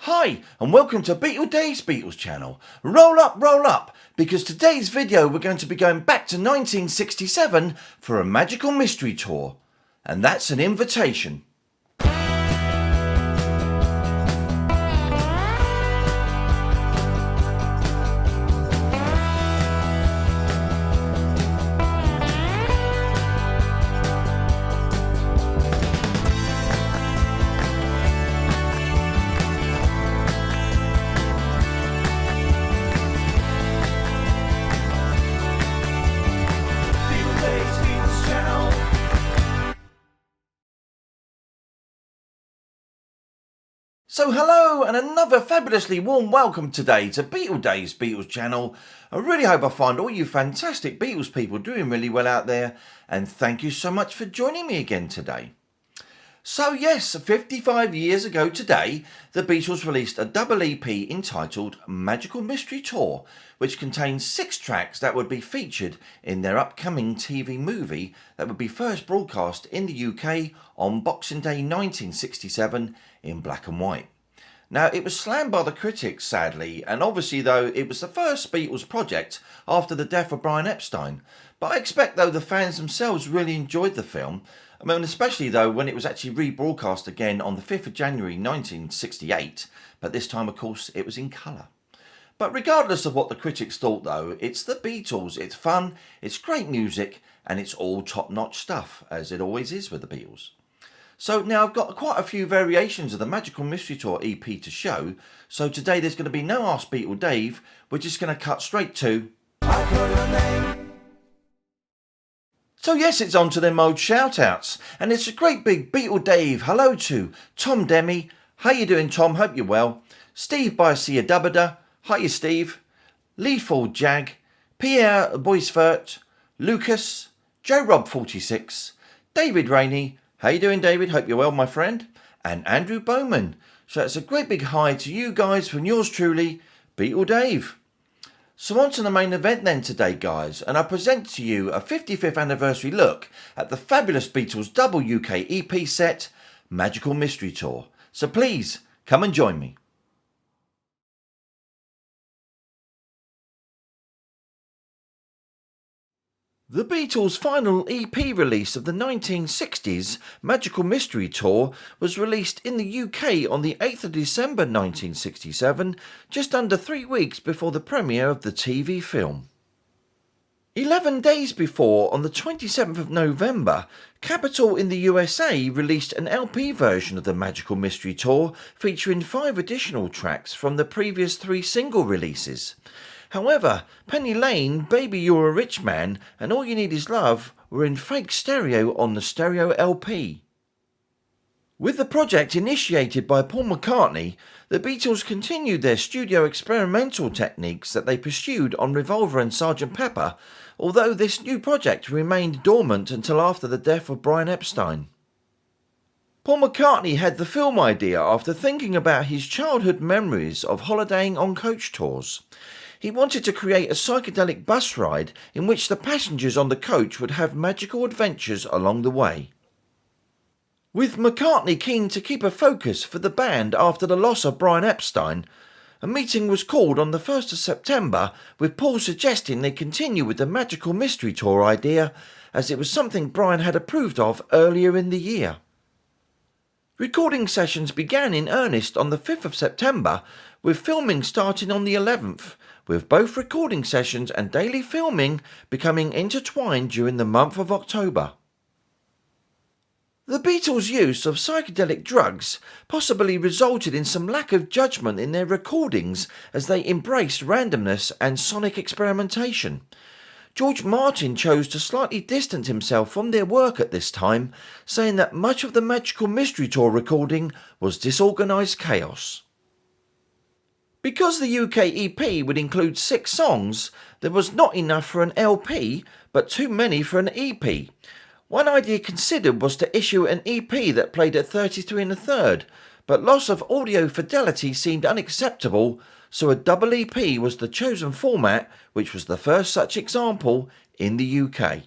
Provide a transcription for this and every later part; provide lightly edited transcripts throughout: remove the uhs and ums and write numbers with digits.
Hi and welcome to Beatles channel. Roll up, because today's video we're going to be going back to 1967 for a magical mystery tour. And that's an invitation. So hello and another fabulously warm welcome today to Beatles channel. I really hope I find all you fantastic Beatles people doing really well out there, and thank you so much for joining me again today. So yes, 55 years ago today, the Beatles released a double EP entitled Magical Mystery Tour, which contains 6 tracks that would be featured in their upcoming TV movie that would be first broadcast in the UK on Boxing Day 1967 in black and white. Now, it was slammed by the critics, sadly, and obviously, though, it was the first Beatles project after the death of Brian Epstein. But I expect, though, the fans themselves really enjoyed the film. I mean, especially, though, when it was actually rebroadcast again on the 5th of January 1968. But this time, of course, it was in colour. But regardless of what the critics thought, though, it's the Beatles. It's fun, it's great music, and it's all top-notch stuff, as it always is with the Beatles. So now I've got quite a few variations of the Magical Mystery Tour EP to show. So today there's going to be no Ask Beatle Dave. We're just going to cut straight to I Call Your Name. So yes, it's on to them old shout-outs. And it's a great big Beatle Dave hello to Tom Demi. How you doing, Tom? Hope you're well. Steve Biasia Dubbada. Hiya, Steve. Lee Ford Jag. Pierre Boisfert. Lucas. Joe Rob 46. David Rainey. How you doing, David? Hope you're well, my friend. And Andrew Bowman. So it's a great big hi to you guys from yours truly, Beatle Dave. So on to the main event then today, guys. And I present to you a 55th anniversary look at the fabulous Beatles double UK EP set, Magical Mystery Tour. So please, come and join me. The Beatles' final EP release of the 1960's Magical Mystery Tour was released in the UK on the 8th of December 1967, just under 3 weeks before the premiere of the TV film. 11 days before, on the 27th of November, Capitol in the USA released an LP version of the Magical Mystery Tour featuring 5 additional tracks from the previous 3 single releases. However, Penny Lane, Baby You're a Rich Man and All You Need Is Love were in fake stereo on the stereo LP. With the project initiated by Paul McCartney, the Beatles continued their studio experimental techniques that they pursued on Revolver and Sgt. Pepper, although this new project remained dormant until after the death of Brian Epstein. Paul McCartney had the film idea after thinking about his childhood memories of holidaying on coach tours. He wanted to create a psychedelic bus ride in which the passengers on the coach would have magical adventures along the way. With McCartney keen to keep a focus for the band after the loss of Brian Epstein, a meeting was called on the 1st of September with Paul suggesting they continue with the Magical Mystery Tour idea, as it was something Brian had approved of earlier in the year. Recording sessions began in earnest on the 5th of September, with filming starting on the 11th, with both recording sessions and daily filming becoming intertwined during the month of October. The Beatles' use of psychedelic drugs possibly resulted in some lack of judgment in their recordings as they embraced randomness and sonic experimentation. George Martin chose to slightly distance himself from their work at this time, saying that much of the Magical Mystery Tour recording was disorganised chaos. Because the UK EP would include 6 songs, there was not enough for an LP, but too many for an EP. One idea considered was to issue an EP that played at 33 1/3, but loss of audio fidelity seemed unacceptable, so a double EP was the chosen format, which was the first such example in the UK.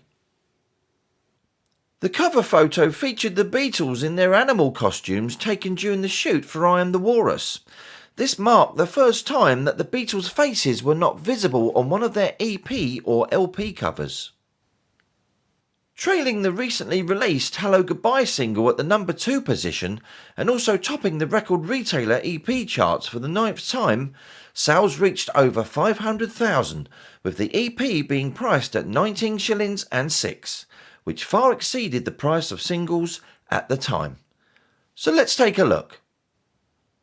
The cover photo featured the Beatles in their animal costumes taken during the shoot for I Am the Walrus. This marked the first time that the Beatles' faces were not visible on one of their EP or LP covers. Trailing the recently released Hello Goodbye single at the number 2 position and also topping the record retailer EP charts for the 9th time, sales reached over 500,000, with the EP being priced at 19 shillings and 6, which far exceeded the price of singles at the time. So let's take a look.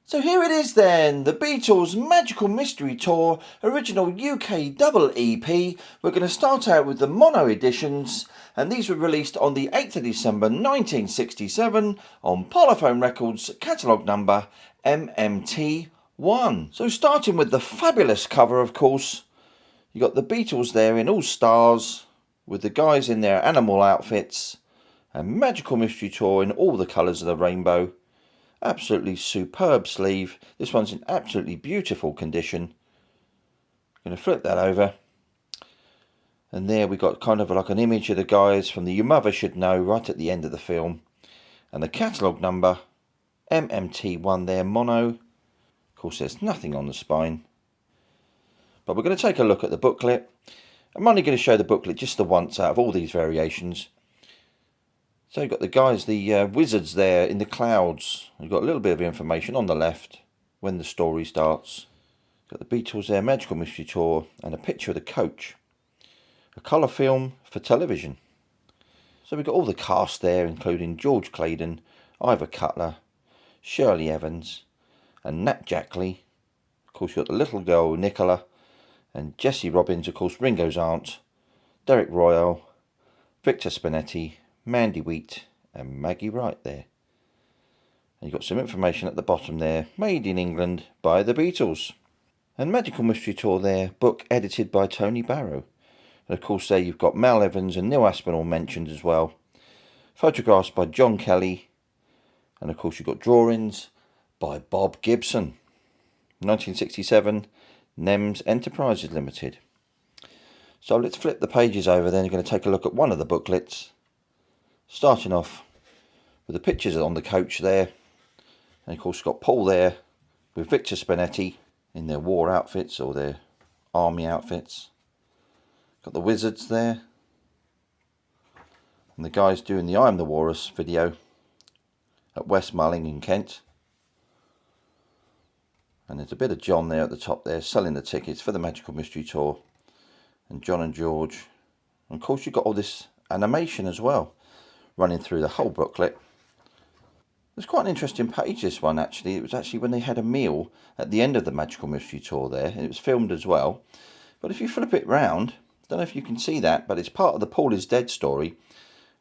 So here it is then, the Beatles Magical Mystery Tour original UK double EP. We're going to start out with the mono editions, and these were released on the 8th of December 1967 on Parlophone Records, catalogue number MMT1. So starting with the fabulous cover, of course, you got the Beatles there in all stars with the guys in their animal outfits, and Magical Mystery Tour in all the colours of the rainbow. Absolutely superb sleeve. This one's in absolutely beautiful condition. I'm going to flip that over. And there we got kind of like an image of the guys from the You Mother Should Know right at the end of the film. And the catalogue number, MMT1 there, mono. Of course there's nothing on the spine. But we're going to take a look at the booklet. I'm only going to show the booklet just the once out of all these variations. So you've got the guys, the wizards there in the clouds. You've got a little bit of information on the left when the story starts. Got the Beatles there, Magical Mystery Tour, and a picture of the coach. A colour film for television. So we've got all the cast there, including George Claydon, Ivor Cutler, Shirley Evans, and Nat Jackley. Of course you've got the little girl Nicola, and Jessie Robbins, of course Ringo's aunt, Derek Royal, Victor Spinetti, Mandy Wheat and Maggie Wright there. And you've got some information at the bottom there, made in England by the Beatles. And Magical Mystery Tour there, book edited by Tony Barrow. And of course there you've got Mal Evans and Neil Aspinall mentioned as well. Photographs by John Kelly. And of course you've got drawings by Bob Gibson. 1967, NEMS Enterprises Limited. So let's flip the pages over then. You're going to take a look at one of the booklets. Starting off with the pictures on the coach there. And of course you've got Paul there with Victor Spinetti in their war outfits or their army outfits. Got the wizards there. And the guys doing the I'm the Walrus video at West Mulling in Kent. And there's a bit of John there at the top there selling the tickets for the Magical Mystery Tour. And John and George. And of course you've got all this animation as well, running through the whole booklet. It's quite an interesting page, this one actually. It was actually when they had a meal at the end of the Magical Mystery Tour there. It was filmed as well. But if you flip it round, I don't know if you can see that, but it's part of the Paul is Dead story.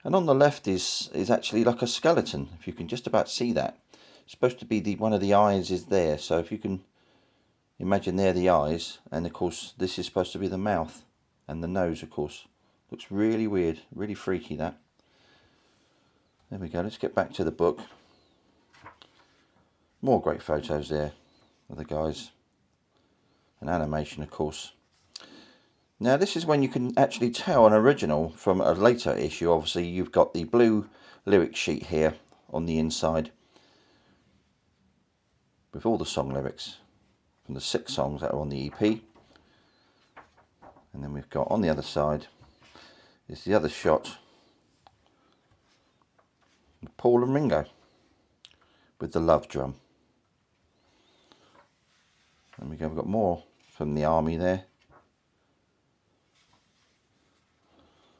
And on the left is actually like a skeleton, if you can just about see that. It's supposed to be one of the eyes is there, so if you can imagine there the eyes, and of course this is supposed to be the mouth and the nose, of course. Looks really weird, really freaky that. There we go, let's get back to the book. More great photos there of the guys. And animation, of course. Now this is when you can actually tell an original from a later issue. Obviously you've got the blue lyric sheet here on the inside with all the song lyrics from the 6 songs that are on the EP. And then we've got on the other side is the other shot, Paul and Ringo with the love drum. And we've got more from the army there.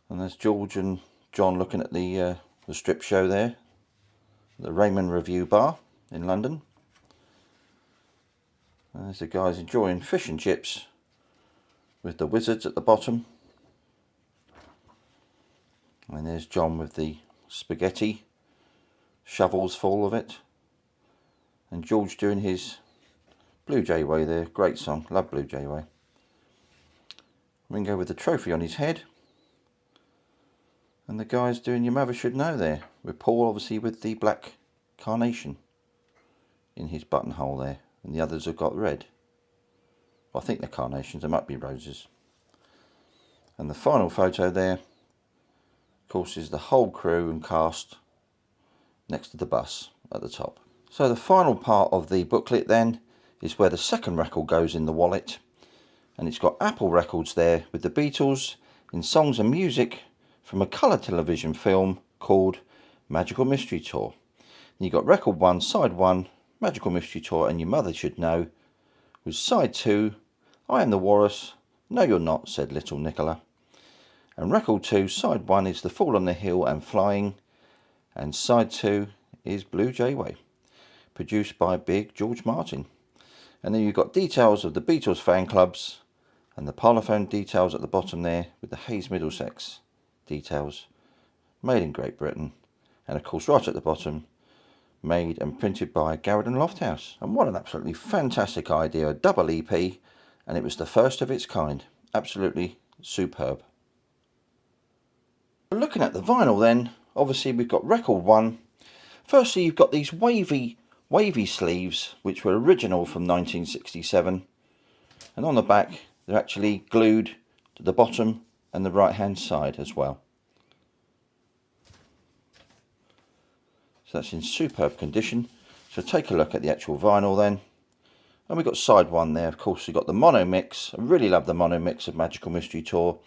And there's George and John looking at the strip show there, the Raymond Review Bar in London. And there's the guys enjoying fish and chips with the wizards at the bottom. And there's John with the spaghetti, shovels full of it. And George doing his Blue Jay Way there, great song, love Blue Jay Way. Ringo with the trophy on his head. And the guys doing Your Mother Should Know there, with Paul obviously with the black carnation in his buttonhole there. And the others have got red. Well, I think they're carnations, they might be roses. And the final photo there, of course, is the whole crew and cast next to the bus at the top. So the final part of the booklet then is where the second record goes in the wallet, and it's got Apple Records there with the Beatles in songs and music from a colour television film called Magical Mystery Tour. And you got record 1, side 1, Magical Mystery Tour and Your Mother Should Know, with side 2, I Am the Walrus, No You're Not, Said Little Nicola. And record 2, side 1 is The Fall on the Hill and Flying, and side 2 is Blue Jay Way, produced by Big George Martin. And then you've got details of the Beatles fan clubs and the parlophone details at the bottom there with the Hayes Middlesex details, made in Great Britain, and of course right at the bottom, made and printed by Garrett and Lofthouse. And what an absolutely fantastic idea, a double EP, and it was the first of its kind. Absolutely superb. Looking at the vinyl then, obviously we've got record 1. Firstly, you've got these wavy sleeves, which were original from 1967, and on the back they're actually glued to the bottom and the right hand side as well. So that's in superb condition. So take a look at the actual vinyl then. And we've got side 1 there. Of course, we've got the mono mix. I really love the mono mix of Magical Mystery Tour.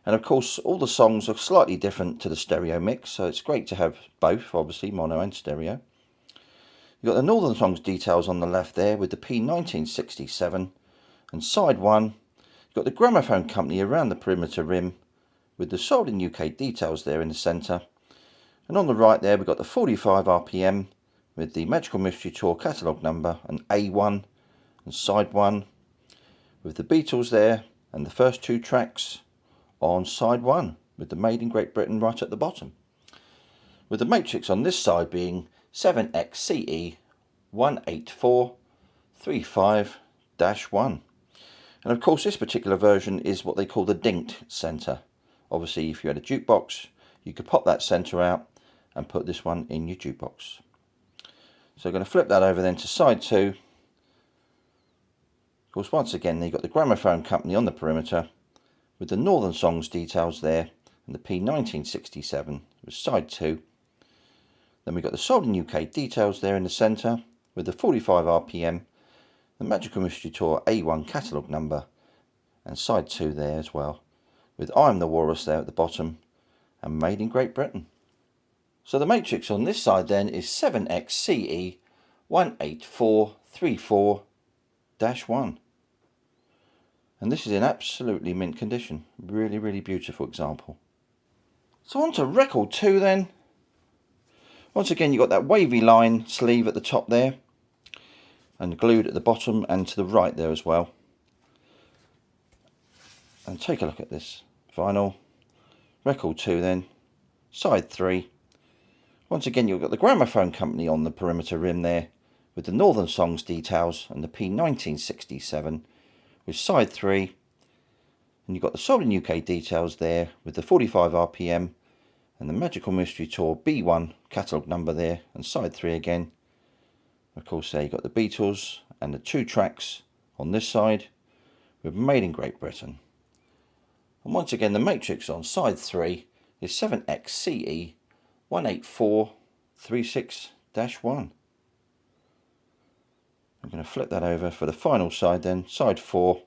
And of course, all the songs are slightly different to the stereo mix, so it's great to have both, obviously, mono and stereo. You've got the Northern Songs details on the left there with the P1967. And side 1, you've got the Gramophone Company around the perimeter rim with the sold in UK details there in the centre. And on the right there, we've got the 45 RPM with the Magical Mystery Tour catalogue number and A1, and side 1 with the Beatles there and the first 2 tracks on side 1 with the Made in Great Britain right at the bottom, with the matrix on this side being 7XCE 18435-1. And of course this particular version is what they call the Dinked centre. Obviously if you had a jukebox, you could pop that centre out and put this one in your jukebox. So I'm going to flip that over then to side 2. Of course, once again, you've got the Gramophone Company on the perimeter with the Northern Songs details there and the P1967 with side 2. Then we've got the sold in UK details there in the centre with the 45 RPM, the Magical Mystery Tour A1 catalogue number and side 2 there as well, with I'm the Walrus there at the bottom and Made in Great Britain. So the matrix on this side then is 7XCE 18434-1. And this is in absolutely mint condition. Really, really beautiful example. So on to record 2 then. Once again, you've got that wavy line sleeve at the top there, and glued at the bottom and to the right there as well. And take a look at this vinyl. Record 2 then, side 3. Once again, you've got the Gramophone Company on the perimeter rim there, with the Northern Songs details and the P1967 with side 3. And you've got the sold in UK details there with the 45 RPM and the Magical Mystery Tour B1 catalogue number there and side 3 again. Of course there you've got the Beatles and the 2 tracks on this side with Made in Great Britain. And once again the matrix on side 3 is 7XCE 18436-1. I'm going to flip that over for the final side then, side 4.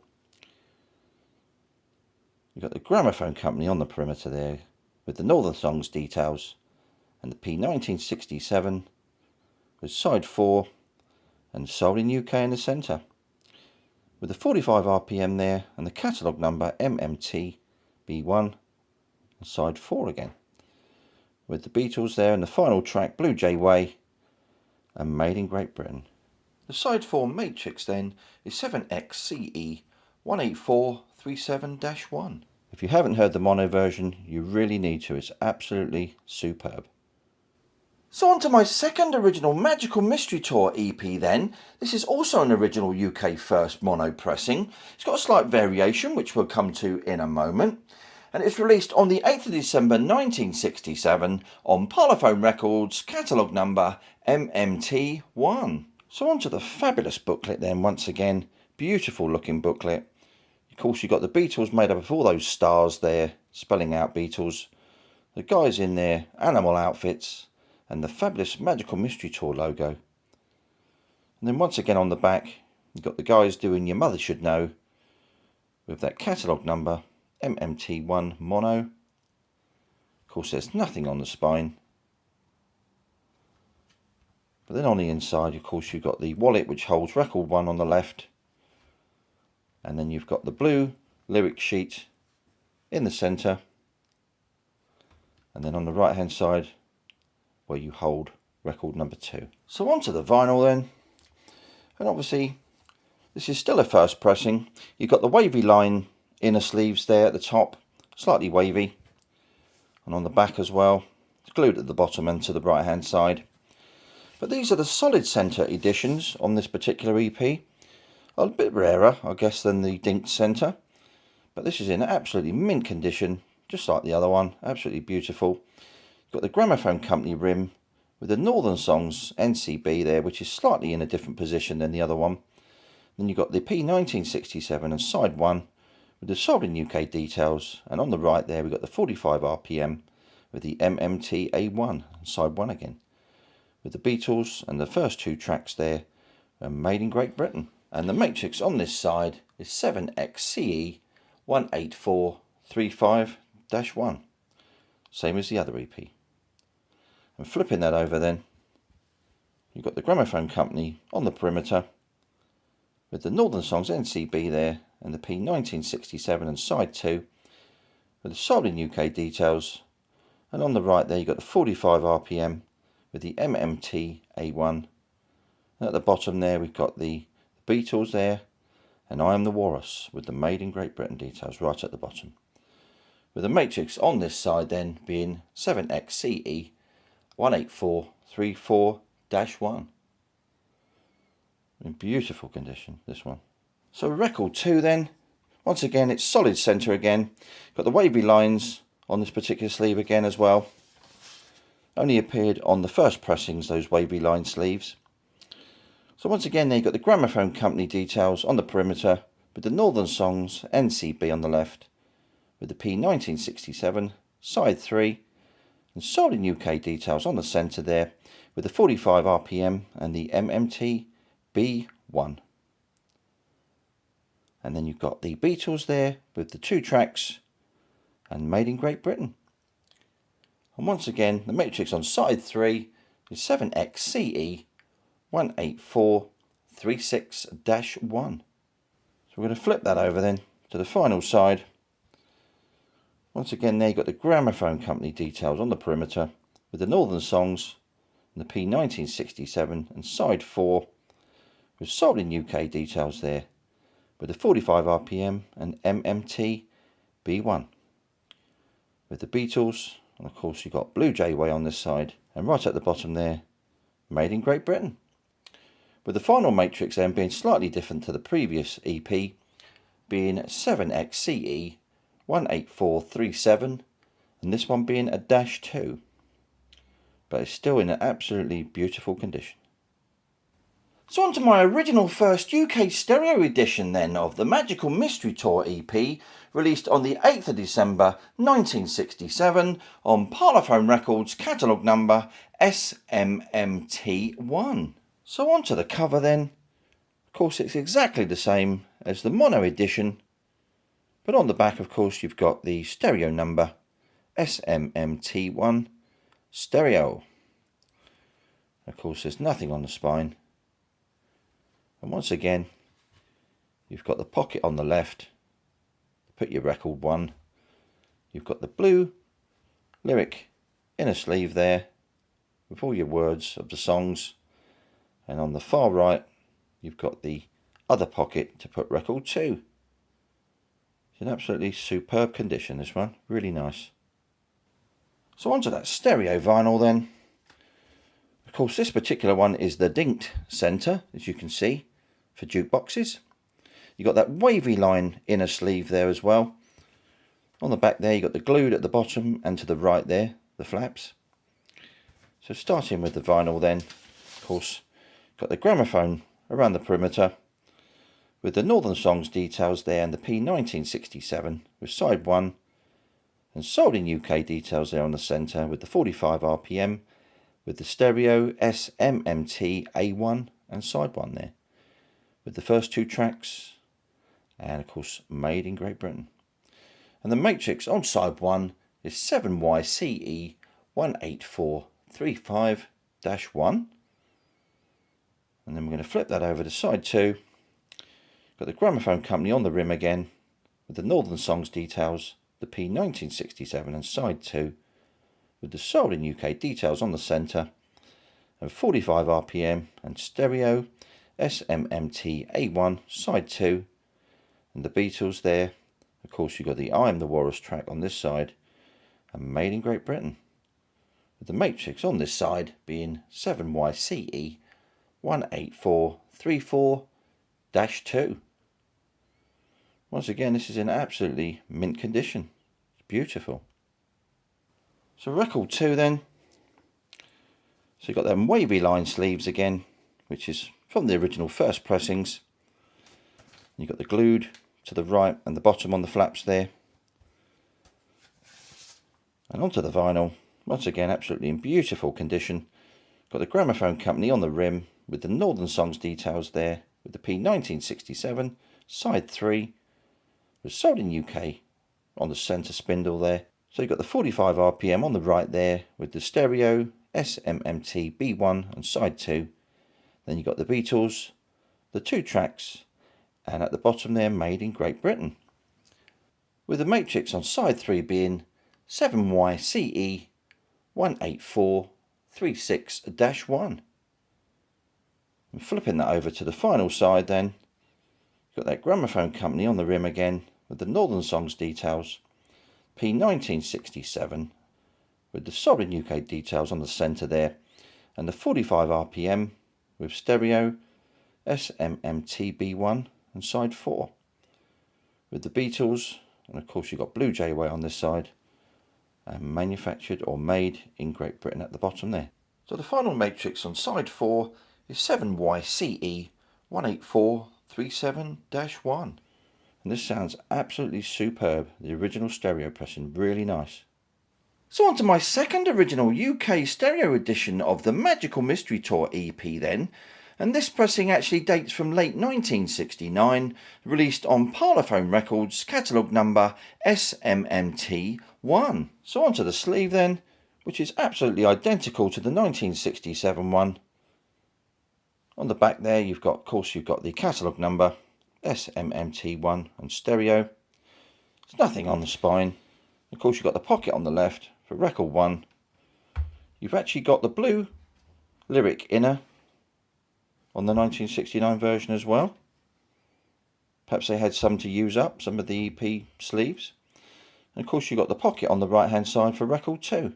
You've got the Gramophone Company on the perimeter there with the Northern Songs details and the P1967 with side 4 and sold in UK in the centre with the 45 RPM there and the catalogue number MMT B1 and side 4 again, with the Beatles there and the final track Blue Jay Way and Made in Great Britain. The side 4 matrix then is 7XCE 18437-1. If you haven't heard the mono version, you really need to. It's absolutely superb. So on to my second original Magical Mystery Tour EP then. This is also an original UK first mono pressing. It's got a slight variation which we'll come to in a moment. And it's released on the 8th of December 1967 on Parlophone Records, catalogue number MMT1. So on to the fabulous booklet then once again. Beautiful looking booklet. Of course you've got the Beatles made up of all those stars there, spelling out Beatles. The guys in their animal outfits and the fabulous Magical Mystery Tour logo. And then once again on the back You've got the guys doing Your Mother Should Know with that catalogue number, MMT1 mono. Of course, there's nothing on the spine. But then on the inside, of course, you've got the wallet which holds record 1 on the left. And then you've got the blue lyric sheet in the centre. And then on the right hand side, where you hold record number 2. So onto the vinyl then. And obviously, this is still a first pressing. You've got the wavy line inner sleeves there at the top, slightly wavy. And on the back as well, it's glued at the bottom and to the right hand side. But these are the solid centre editions on this particular EP. A bit rarer, I guess, than the Dinked centre. But this is in absolutely mint condition, just like the other one. Absolutely beautiful. You've got the Gramophone Company rim with the Northern Songs NCB there, which is slightly in a different position than the other one. Then you've got the P1967 and side 1 with the sold in UK details. And on the right there, we've got the 45 RPM with the MMT A1, side 1 again. With the Beatles and the first 2 tracks there are made in Great Britain. And the matrix on this side is 7XCE 18435-1, same as the other EP. And flipping that over then, you've got the Gramophone Company on the perimeter with the Northern Songs NCB there and the P1967 and side 2 with the sold in UK details. And on the right there, you've got the 45 RPM with the MMT A1. And at the bottom there, we've got the Beatles there and I Am the Walrus with the Made in Great Britain details right at the bottom. With the matrix on this side then being 7XCE 18434-1. In beautiful condition, this one. So record 2 then. Once again, it's solid centre again. Got the wavy lines on this particular sleeve again as well. Only appeared on the first pressings, those wavy line sleeves. So once again, there you've got the Gramophone Company details on the perimeter with the Northern Songs NCB on the left with the P1967 side 3 and sold in UK details on the centre there with the 45 RPM and the MMT B1. And then you've got the Beatles there with the 2 tracks and Made in Great Britain. And once again, the matrix on side 3 is 7XCE 18436-1. So we're going to flip that over then to the final side. Once again, there you've got the Gramophone Company details on the perimeter with the Northern Songs and the P1967 and side 4 with sold in UK details there with the 45 RPM and MMT B1. With the Beatles, and of course you've got Blue Jay Way on this side, and right at the bottom there, Made in Great Britain. With the final matrix then being slightly different to the previous EP, being 7XCE 18437, and this one being a -2, but it's still in an absolutely beautiful condition. So on to my original first UK stereo edition then of the Magical Mystery Tour EP, released on the 8th of December 1967 on Parlophone Records, catalogue number SMMT1. So on to the cover then. Of course it's exactly the same as the mono edition, but on the back of course you've got the stereo number SMMT1 stereo. Of course there's nothing on the spine. And once again, you've got the pocket on the left to put your record 1. You've got the blue lyric inner sleeve there with all your words of the songs. And on the far right, you've got the other pocket to put record 2. It's in absolutely superb condition, this one. Really nice. So onto that stereo vinyl then. Of course, this particular one is the Dinked centre, as you can see, for jukeboxes. You've got that wavy line inner sleeve there as well. On the back there, you've got the glued at the bottom and to the right there, the flaps. So starting with the vinyl then, of course, got the gramophone around the perimeter with the Northern Songs details there and the P1967 with side 1 and sold in UK details there on the centre with the 45 RPM with the stereo SMMT A1 and side 1 there with the first 2 tracks, and of course made in Great Britain. And the matrix on side 1 is 7YCE 18435-1. And then we're going to flip that over to side 2. Got the gramophone company on the rim again, with the Northern Songs details, the P1967, and side 2, with the sold in UK details on the centre, and 45 RPM, and stereo, SMMT A1, side 2, and the Beatles there. Of course, you've got the I Am the Walrus track on this side, and made in Great Britain, with the matrix on this side being 7YCE 18434-2. Once again, this is in absolutely mint condition. It's beautiful. So record 2 then. So you've got them wavy line sleeves again, which is from the original first pressings. You've got the glued to the right and the bottom on the flaps there. And onto the vinyl, once again absolutely in beautiful condition. Got the gramophone company on the rim with the Northern Songs details there, with the P1967, side 3, was sold in UK on the centre spindle there. So you've got the 45 RPM on the right there, with the stereo, SMMT B1 and side 2. Then you've got the Beatles, the 2 tracks, and at the bottom there, made in Great Britain. With the matrix on side 3 being 7YCE 18436-1. And flipping that over to the final side then, got that gramophone company on the rim again, with the Northern Songs details, P1967, with the solid UK details on the centre there, and the 45 RPM with stereo, SMMT B1 and side 4. With the Beatles, and of course you've got Blue Jay Way on this side, and manufactured or made in Great Britain at the bottom there. So the final matrix on side 4 is 7YCE 18437-1. And this sounds absolutely superb. The original stereo pressing, really nice. So on to my second original UK stereo edition of the Magical Mystery Tour EP then. And this pressing actually dates from late 1969, released on Parlophone Records, catalogue number SMMT1. So onto the sleeve then, which is absolutely identical to the 1967 one. On the back there, you've got the catalogue number SMMT1 and stereo. There's nothing on the spine. Of course, you've got the pocket on the left for record 1. You've actually got the blue lyric inner on the 1969 version as well. Perhaps they had some to use up, some of the EP sleeves. And of course, you've got the pocket on the right hand side for record 2.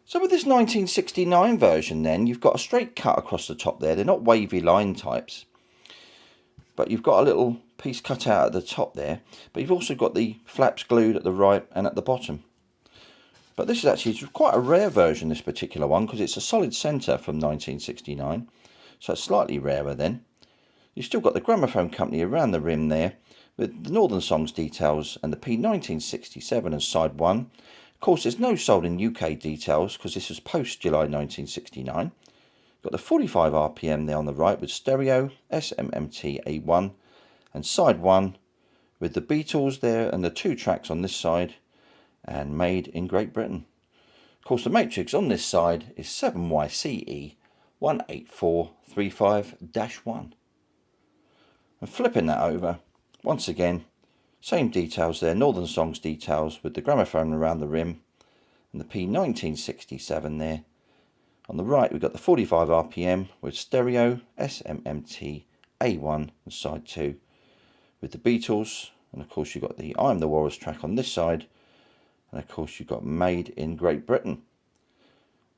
So with this 1969 version then, you've got a straight cut across the top there. They're not wavy line types, but you've got a little piece cut out at the top there. But you've also got the flaps glued at the right and at the bottom. But this is actually quite a rare version, this particular one, because it's a solid centre from 1969. So it's slightly rarer then. You've still got the gramophone company around the rim there, with the Northern Songs details and the P1967 as side 1. Of course, there's no sold in UK details because this was post July 1969. Got the 45 RPM there on the right with stereo, SMMT A1 and side 1 with the Beatles there and the 2 tracks on this side, and made in Great Britain. Of course, the matrix on this side is 7YCE 18435-1. And flipping that over, once again, same details there, Northern Songs details with the gramophone around the rim and the P1967 there. On the right, we've got the 45 RPM with stereo, SMMT A1 and side 2 with the Beatles. And of course, you've got the I Am the Walrus track on this side. And of course, you've got made in Great Britain,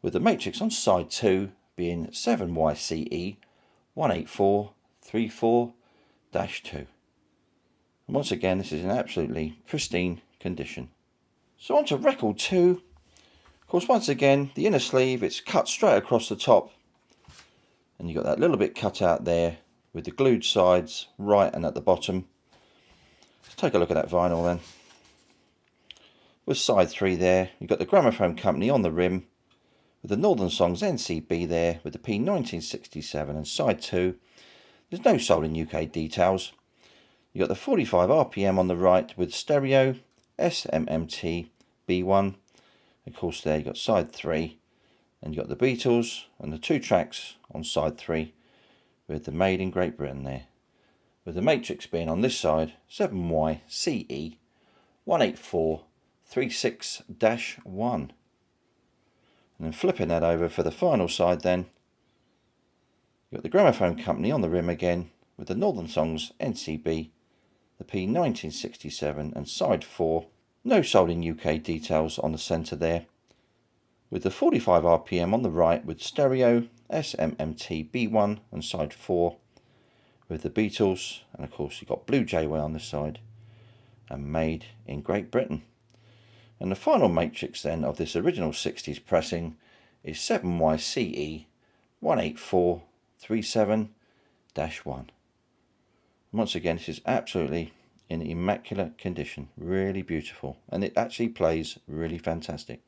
with the matrix on side 2 being 7YCE 18434-2. And once again, this is in absolutely pristine condition. So on to record 2. Of course, once again, the inner sleeve, it's cut straight across the top. And you've got that little bit cut out there with the glued sides right and at the bottom. Let's take a look at that vinyl then. With side 3 there, you've got the gramophone company on the rim, with the Northern Songs NCB there, with the P1967 and side 2. There's no sold in UK details. You got the 45 RPM on the right with stereo, SMMT B1. Of course there you got side 3, and you got the Beatles and the 2 tracks on side 3 with the Made in Great Britain there. With the matrix being on this side 7YCE 18436-1. And then flipping that over for the final side then, you've got the gramophone company on the rim again with the Northern Songs NCB, the P1967 and side 4, no sold in UK details on the centre there, with the 45 RPM on the right with stereo, SMMT B1 and side 4, with the Beatles, and of course you've got Blue Jayway on this side, and Made in Great Britain. And the final matrix then of this original 60s pressing is 7YCE 18437-1. Once again, this is absolutely in immaculate condition, really beautiful, and it actually plays really fantastic.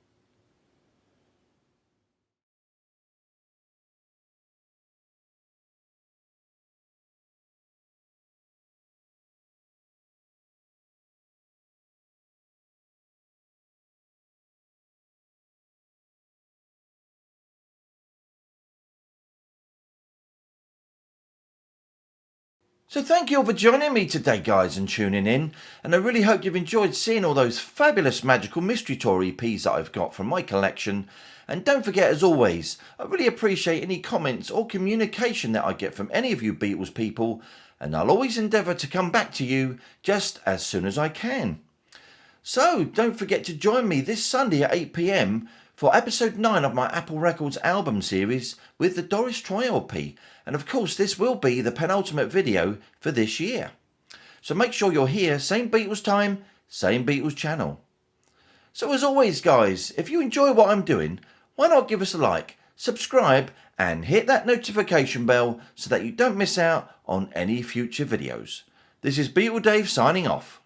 So thank you all for joining me today, guys, and tuning in, and I really hope you've enjoyed seeing all those fabulous magical mystery tour EPs that I've got from my collection. And don't forget, as always, I really appreciate any comments or communication that I get from any of you Beatles people, and I'll always endeavour to come back to you just as soon as I can. So don't forget to join me this Sunday at 8 PM for episode 9 of my Apple Records album series with the Doris Troy LP, and of course this will be the penultimate video for this year. So make sure you're here, same Beatles time, same Beatles channel. So as always guys, if you enjoy what I'm doing, why not give us a like, subscribe and hit that notification bell so that you don't miss out on any future videos. This is Beatle Dave signing off.